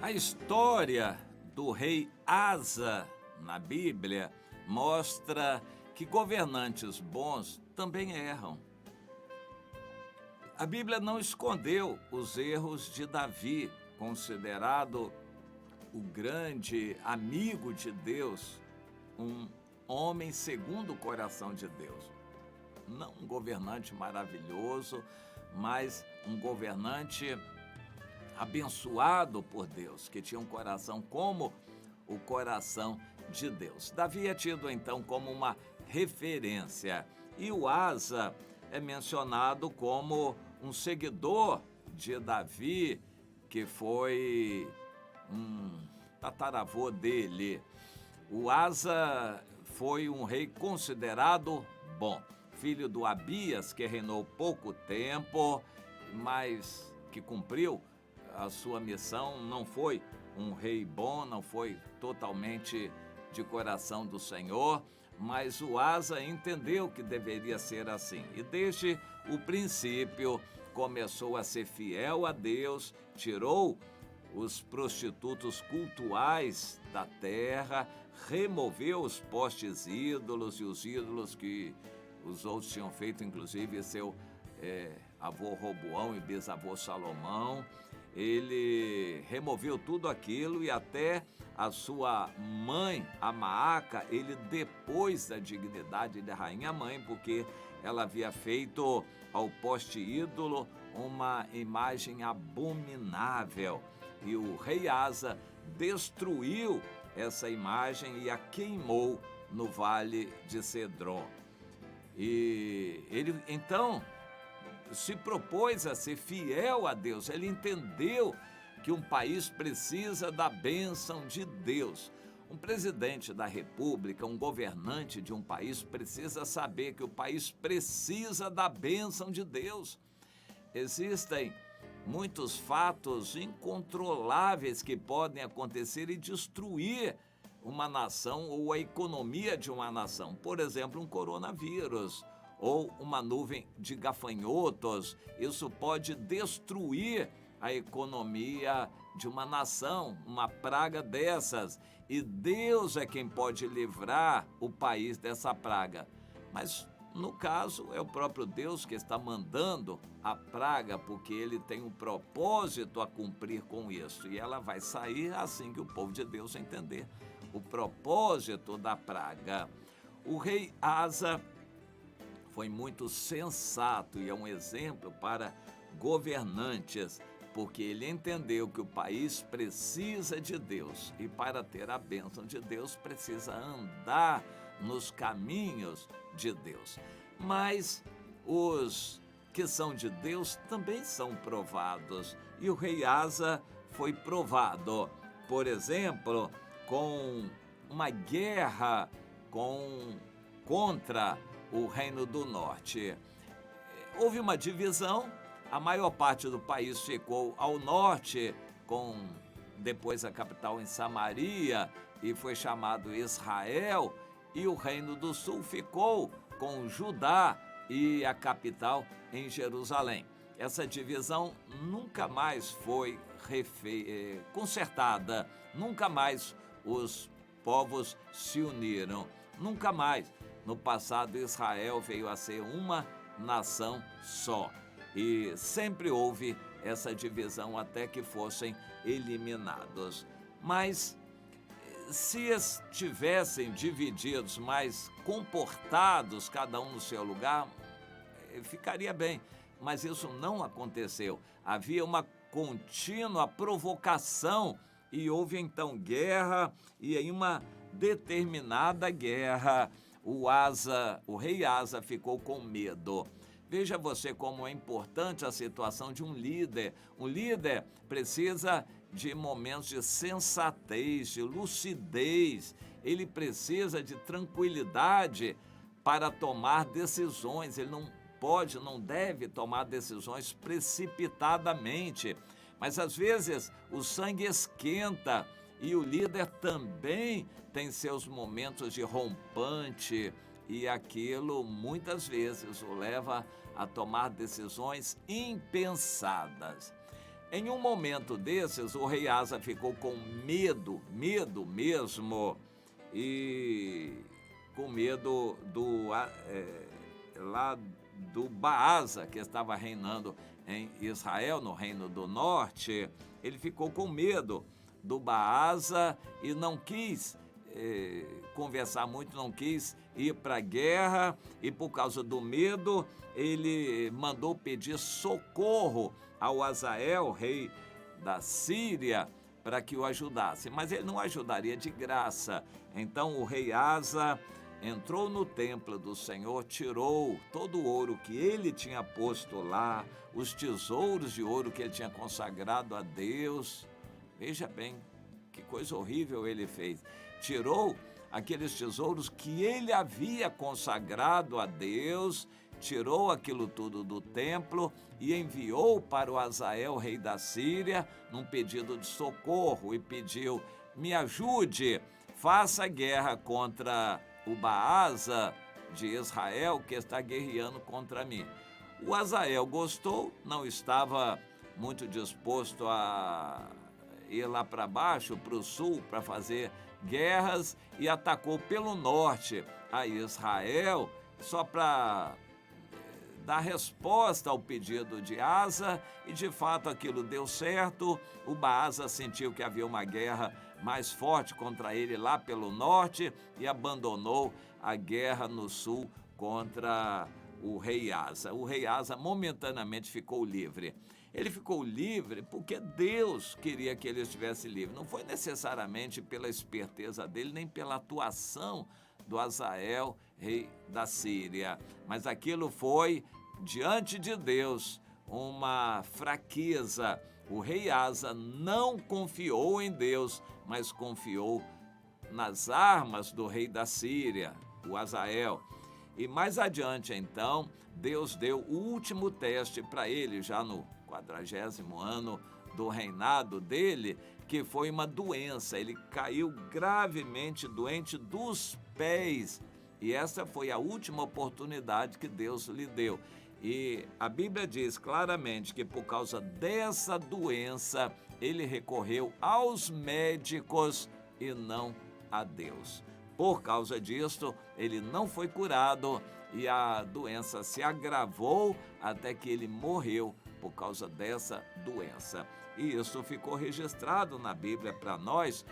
A história do rei Asa na Bíblia mostra que governantes bons também erram. A Bíblia não escondeu os erros de Davi, considerado o grande amigo de Deus, um homem segundo o coração de Deus. Não um governante maravilhoso, mas um governante abençoado por Deus, que tinha um coração como o coração de Deus. Davi é tido então como uma referência, e o Asa é mencionado como um seguidor de Davi, que foi um tataravô dele. O Asa foi um rei considerado bom, filho do Abias, que reinou pouco tempo, mas que cumpriu a sua missão. Não foi um rei bom, não foi totalmente de coração do Senhor, mas o Asa entendeu que deveria ser assim. E desde o princípio começou a ser fiel a Deus, tirou os prostitutos cultuais da terra, removeu os postes ídolos e os ídolos que os outros tinham feito, inclusive seu avô Roboão e bisavô Salomão. Ele removeu tudo aquilo e até a sua mãe, a Maaca, ele depôs da dignidade de rainha-mãe, porque ela havia feito ao poste ídolo uma imagem abominável. E o rei Asa destruiu essa imagem e a queimou no vale de Cedron. E ele então se propôs a ser fiel a Deus. Ele entendeu que um país precisa da bênção de Deus. Um presidente da República, um governante de um país, precisa saber que o país precisa da bênção de Deus. Existem muitos fatos incontroláveis que podem acontecer e destruir uma nação ou a economia de uma nação. Por exemplo, um coronavírus ou uma nuvem de gafanhotos. Isso pode destruir a economia de uma nação, uma praga dessas. E Deus é quem pode livrar o país dessa praga. Mas, no caso, é o próprio Deus que está mandando a praga, porque ele tem um propósito a cumprir com isso. E ela vai sair assim que o povo de Deus entender o propósito da praga. O rei Asa foi muito sensato e é um exemplo para governantes, porque ele entendeu que o país precisa de Deus e para ter a bênção de Deus precisa andar nos caminhos de Deus. Mas os que são de Deus também são provados, e o rei Asa foi provado, por exemplo, com uma guerra contra o Reino do Norte. Houve uma divisão, a maior parte do país ficou ao norte, com depois a capital em Samaria, e foi chamado Israel, e o Reino do Sul ficou com Judá e a capital em Jerusalém. Essa divisão nunca mais foi consertada, nunca mais os povos se uniram, nunca mais. No passado, Israel veio a ser uma nação só. E sempre houve essa divisão até que fossem eliminados. Mas se estivessem divididos, mas comportados, cada um no seu lugar, ficaria bem. Mas isso não aconteceu. Havia uma contínua provocação e houve então guerra, e em uma determinada guerra o rei Asa ficou com medo. Veja você como é importante a situação de um líder. Um líder precisa de momentos de sensatez, de lucidez. Ele precisa de tranquilidade para tomar decisões. Ele não deve tomar decisões precipitadamente. Mas às vezes o sangue esquenta e o líder também tem seus momentos de rompante, e aquilo muitas vezes o leva a tomar decisões impensadas. Em um momento desses, o rei Asa ficou com medo mesmo, e com medo lá do Baasa, que estava reinando em Israel, no Reino do Norte. Ele ficou com medo do Baasa e não quis conversar muito, não quis ir para a guerra, e por causa do medo, ele mandou pedir socorro ao Azael, rei da Síria, para que o ajudasse, mas ele não ajudaria de graça. Então o rei Asa entrou no templo do Senhor, tirou todo o ouro que ele tinha posto lá, os tesouros de ouro que ele tinha consagrado a Deus. Veja bem, que coisa horrível ele fez. Tirou aqueles tesouros que ele havia consagrado a Deus, tirou aquilo tudo do templo e enviou para o Azael, rei da Síria, num pedido de socorro, e pediu: me ajude, faça guerra contra o Baasa de Israel, que está guerreando contra mim. O Azael gostou, não estava muito disposto a ir lá para baixo, para o sul, para fazer guerras, e atacou pelo norte a Israel, só para dar resposta ao pedido de Asa, e de fato aquilo deu certo. O Baasa sentiu que havia uma guerra mais forte contra ele lá pelo norte e abandonou a guerra no sul contra o rei Asa. O rei Asa momentaneamente ficou livre. Ele ficou livre porque Deus queria que ele estivesse livre. Não foi necessariamente pela esperteza dele, nem pela atuação do Azael, rei da Síria. Mas aquilo foi, diante de Deus, uma fraqueza. O rei Asa não confiou em Deus, mas confiou nas armas do rei da Síria, o Azael. E mais adiante, então, Deus deu o último teste para ele, já no 40º ano do reinado dele, que foi uma doença. Ele caiu gravemente doente dos pés, e essa foi a última oportunidade que Deus lhe deu. E a Bíblia diz claramente que por causa dessa doença, ele recorreu aos médicos e não a Deus. Por causa disto, ele não foi curado e a doença se agravou até que ele morreu por causa dessa doença. E isso ficou registrado na Bíblia para nós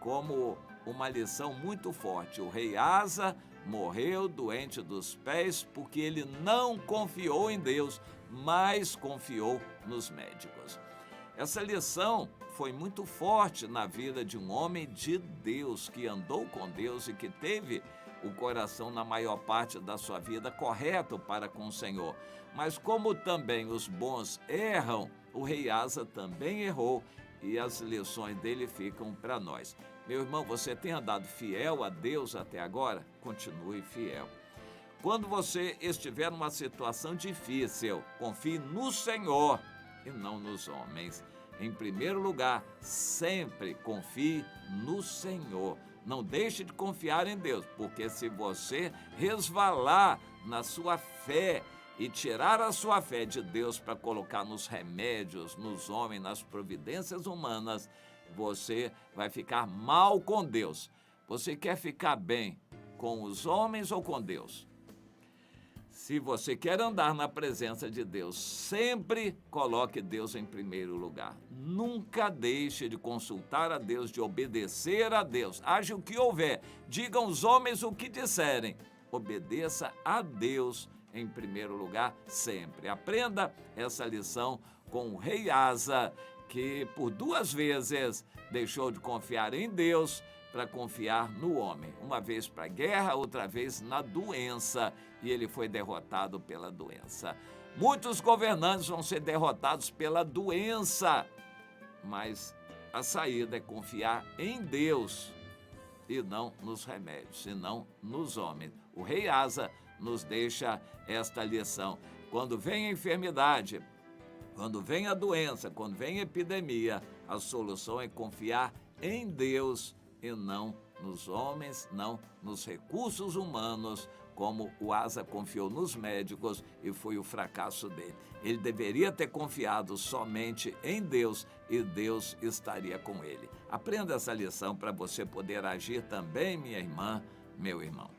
como uma lição muito forte. O rei Asa morreu doente dos pés porque ele não confiou em Deus, mas confiou nos médicos. Essa lição foi muito forte na vida de um homem de Deus, que andou com Deus e que teve o coração, na maior parte da sua vida, correto para com o Senhor. Mas como também os bons erram, o rei Asa também errou, e as lições dele ficam para nós. Meu irmão, você tem andado fiel a Deus até agora? Continue fiel. Quando você estiver numa situação difícil, confie no Senhor e não nos homens. Em primeiro lugar, sempre confie no Senhor. Não deixe de confiar em Deus, porque se você resvalar na sua fé e tirar a sua fé de Deus para colocar nos remédios, nos homens, nas providências humanas, você vai ficar mal com Deus. Você quer ficar bem com os homens ou com Deus? Se você quer andar na presença de Deus, sempre coloque Deus em primeiro lugar. Nunca deixe de consultar a Deus, de obedecer a Deus. Haja o que houver, digam os homens o que disserem. Obedeça a Deus em primeiro lugar, sempre. Aprenda essa lição com o rei Asa, que por 2 vezes deixou de confiar em Deus para confiar no homem. Uma vez para a guerra, outra vez na doença, e ele foi derrotado pela doença. Muitos governantes vão ser derrotados pela doença, mas a saída é confiar em Deus e não nos remédios, e não nos homens. O rei Asa nos deixa esta lição. Quando vem a enfermidade, quando vem a doença, quando vem a epidemia, a solução é confiar em Deus e não nos homens, não nos recursos humanos, como o Asa confiou nos médicos e foi o fracasso dele. Ele deveria ter confiado somente em Deus e Deus estaria com ele. Aprenda essa lição para você poder agir também, minha irmã, meu irmão.